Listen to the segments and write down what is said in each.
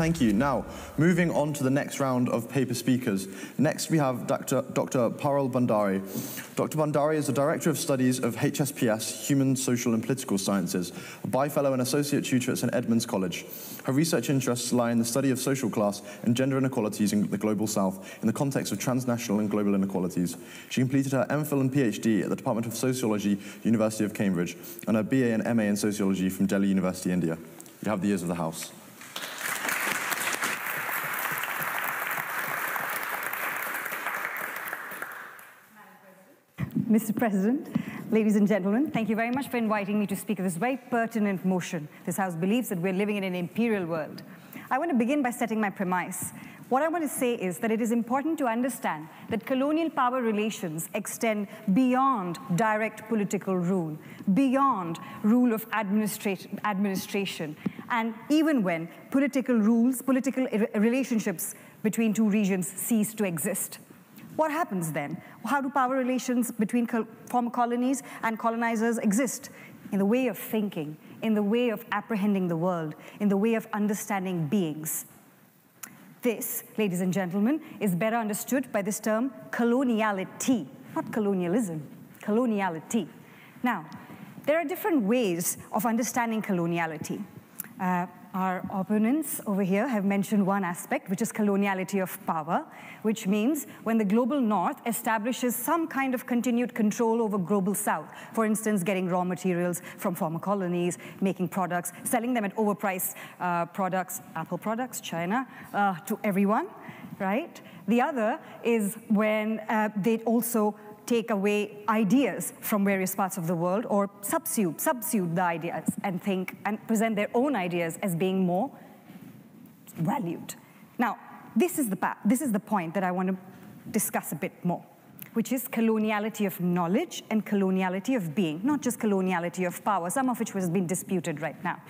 Thank you. Now, moving on to the next round of paper speakers. Next, we have Dr. Parul Bhandari. Dr. Bhandari is the Director of Studies of HSPS, Human, Social and Political Sciences, a Bi-Fellow and Associate Tutor at St. Edmund's College. Her research interests lie in the study of social class and gender inequalities in the Global South in the context of transnational and global inequalities. She completed her MPhil and PhD at the Department of Sociology, University of Cambridge, and her BA and MA in Sociology from Delhi University, India. You have the ears of the House. Mr. President, ladies and gentlemen, thank you very much for inviting me to speak of this very pertinent motion. This House believes that we're living in an imperial world. I want to begin by setting my premise. What I want to say is that it is important to understand that colonial power relations extend beyond direct political rule, beyond rule of administration, and even when political rules, political relationships between two regions cease to exist. What happens then? How do power relations between former colonies and colonizers exist? In the way of thinking, in the way of apprehending the world, in the way of understanding beings. This, ladies and gentlemen, is better understood by this term coloniality, not colonialism, coloniality. Now, there are different ways of understanding coloniality. Our opponents over here have mentioned one aspect, which is coloniality of power, which means when the global north establishes some kind of continued control over global south, for instance, getting raw materials from former colonies, making products, selling them at overpriced products, Apple products, China, to everyone, right? The other is when they also take away ideas from various parts of the world or subsume the ideas and think and present their own ideas as being more valued. Now, this is the point that I want to discuss a bit more, which is coloniality of knowledge and coloniality of being, not just coloniality of power, some of which has been disputed right now.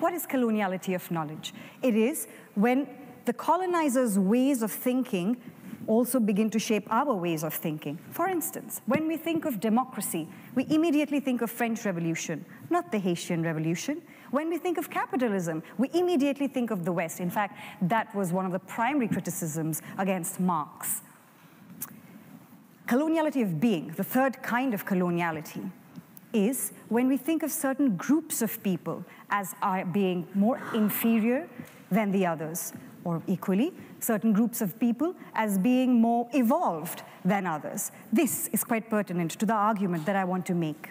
What is coloniality of knowledge? It is when the colonizers' ways of thinking also begin to shape our ways of thinking. For instance, when we think of democracy, we immediately think of French Revolution, not the Haitian Revolution. When we think of capitalism, we immediately think of the West. In fact, that was one of the primary criticisms against Marx. Coloniality of being, the third kind of coloniality, is when we think of certain groups of people as being more inferior than the others, or equally, certain groups of people as being more evolved than others. This is quite pertinent to the argument that I want to make.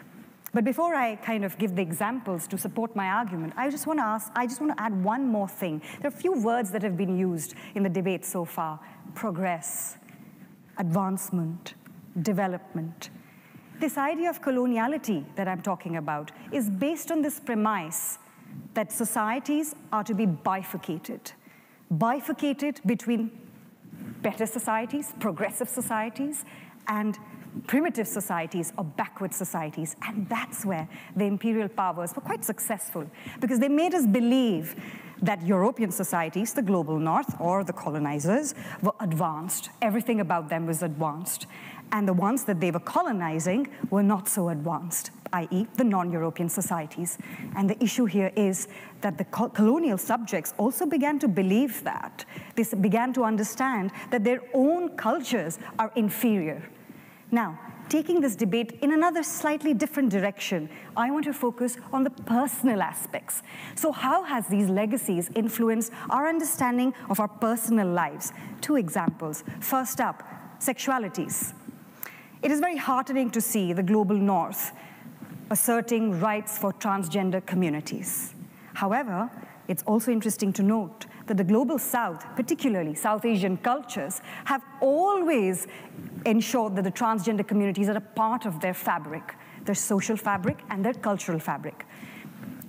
But before I kind of give the examples to support my argument, I just want to add one more thing. There are a few words that have been used in the debate so far: progress, advancement, development. This idea of coloniality that I'm talking about is based on this premise that societies are to be bifurcated between better societies, progressive societies, and primitive societies or backward societies. And that's where the imperial powers were quite successful, because they made us believe that European societies, the global north or the colonizers, were advanced. Everything about them was advanced. And the ones that they were colonizing were not so advanced, i.e. the non-European societies. And the issue here is that the colonial subjects also began to believe that. They began to understand that their own cultures are inferior. Now, taking this debate in another slightly different direction, I want to focus on the personal aspects. So how has these legacies influenced our understanding of our personal lives? Two examples. First up, sexualities. It is very heartening to see the global north asserting rights for transgender communities. However, it's also interesting to note that the global south, particularly South Asian cultures, have always ensured that the transgender communities are a part of their fabric, their social fabric and their cultural fabric.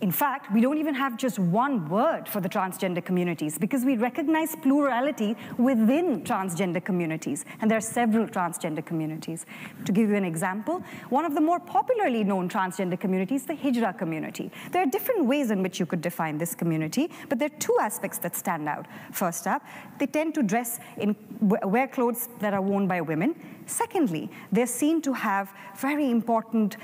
In fact, we don't even have just one word for the transgender communities, because we recognize plurality within transgender communities, and there are several transgender communities. To give you an example, one of the more popularly known transgender communities, the Hijra community. There are different ways in which you could define this community, but there are two aspects that stand out. First up, they tend to wear clothes that are worn by women. Secondly, they're seen to have very important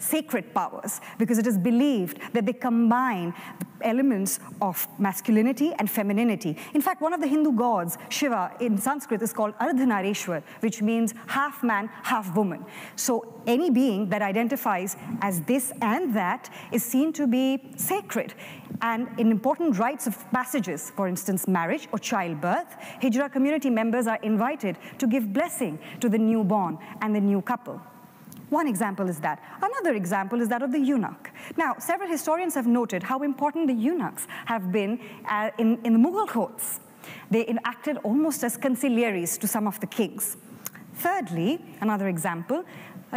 sacred powers, because it is believed that they combine elements of masculinity and femininity. In fact, one of the Hindu gods, Shiva, in Sanskrit is called Ardhanarishwar, which means half man, half woman. So any being that identifies as this and that is seen to be sacred. And in important rites of passages, for instance, marriage or childbirth, Hijra community members are invited to give blessing to the newborn and the new couple. One example is that. Another example is that of the eunuch. Now, several historians have noted how important the eunuchs have been in the Mughal courts. They acted almost as consigliaries to some of the kings. Thirdly, another example,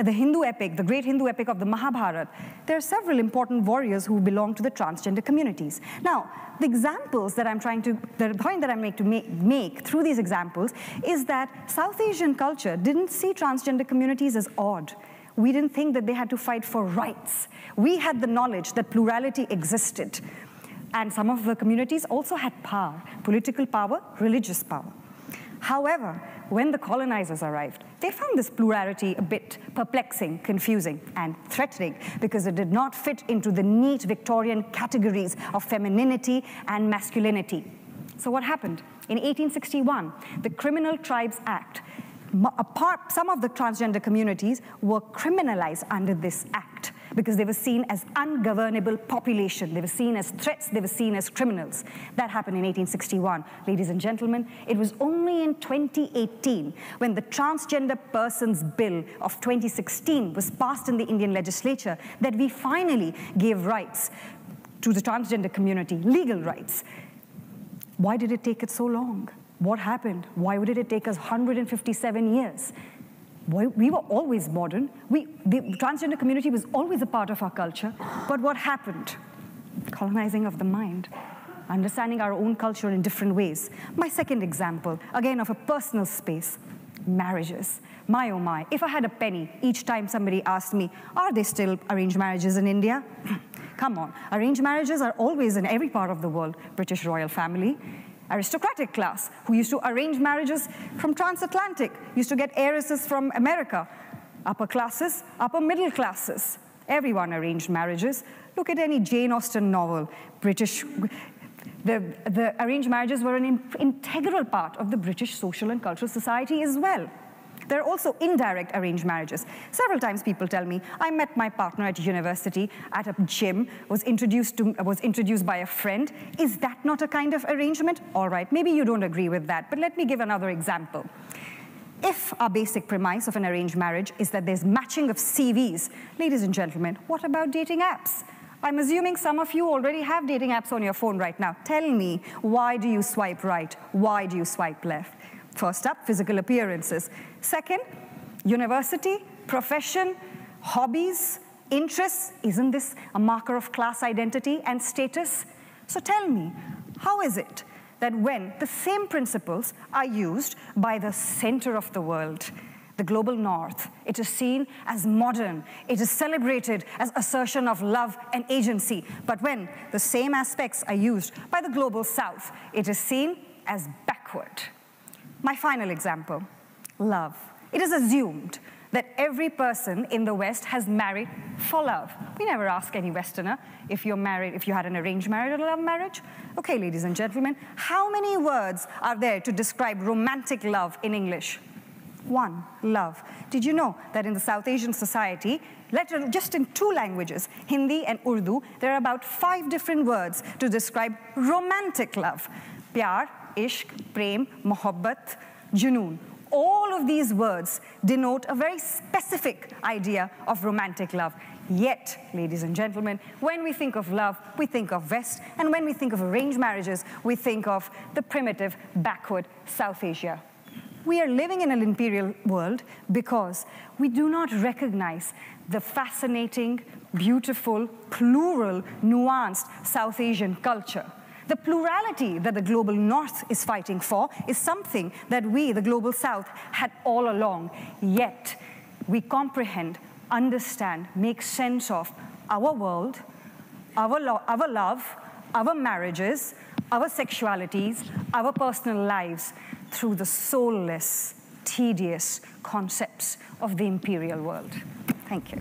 the Hindu epic, the great Hindu epic of the Mahabharata, there are several important warriors who belong to the transgender communities. Now, the examples that the point that I'm making to make through these examples is that South Asian culture didn't see transgender communities as odd. We didn't think that they had to fight for rights. We had the knowledge that plurality existed. And some of the communities also had power, political power, religious power. However, when the colonizers arrived, they found this plurality a bit perplexing, confusing, and threatening because it did not fit into the neat Victorian categories of femininity and masculinity. So what happened? In 1861, the Criminal Tribes Act, some of the transgender communities were criminalized under this act because they were seen as ungovernable population. They were seen as threats. They were seen as criminals. That happened in 1861. Ladies and gentlemen, it was only in 2018 when the Transgender Persons Bill of 2016 was passed in the Indian legislature that we finally gave rights to the transgender community, legal rights. Why did it take it so long? What happened? Why did it take us 157 years? We were always modern. The transgender community was always a part of our culture. But what happened? Colonizing of the mind, understanding our own culture in different ways. My second example, again of a personal space, marriages. My oh my, if I had a penny each time somebody asked me, are there still arranged marriages in India? Come on, arranged marriages are always in every part of the world. British royal family, aristocratic class who used to arrange marriages from transatlantic, used to get heiresses from America. Upper classes, upper middle classes, everyone arranged marriages. Look at any Jane Austen novel. The arranged marriages were an integral part of the British social and cultural society as well. There are also indirect arranged marriages. Several times people tell me, I met my partner at university, at a gym, was introduced by a friend. Is that not a kind of arrangement? All right, maybe you don't agree with that, but let me give another example. If our basic premise of an arranged marriage is that there's matching of CVs, ladies and gentlemen, what about dating apps? I'm assuming some of you already have dating apps on your phone right now. Tell me, why do you swipe right? Why do you swipe left? First up, physical appearances. Second, university, profession, hobbies, interests. Isn't this a marker of class identity and status? So tell me, how is it that when the same principles are used by the center of the world, the global north, it is seen as modern, it is celebrated as assertion of love and agency, but when the same aspects are used by the global south, it is seen as backward? My final example, love. It is assumed that every person in the West has married for love. We never ask any Westerner if you're married, if you had an arranged marriage or a love marriage. Okay, ladies and gentlemen, how many words are there to describe romantic love in English? One, love. Did you know that in the South Asian society, just in two languages, Hindi and Urdu, there are about 5 different words to describe romantic love. Pyar, ishq, prem, mohabbat, junoon. All of these words denote a very specific idea of romantic love. Yet, ladies and gentlemen, when we think of love, we think of West, and when we think of arranged marriages, we think of the primitive, backward South Asia. We are living in an imperial world because we do not recognize the fascinating, beautiful, plural, nuanced South Asian culture. The plurality that the global north is fighting for is something that we, the global south, had all along. Yet, we comprehend, understand, make sense of our world, our love, our marriages, our sexualities, our personal lives through the soulless, tedious concepts of the imperial world. Thank you.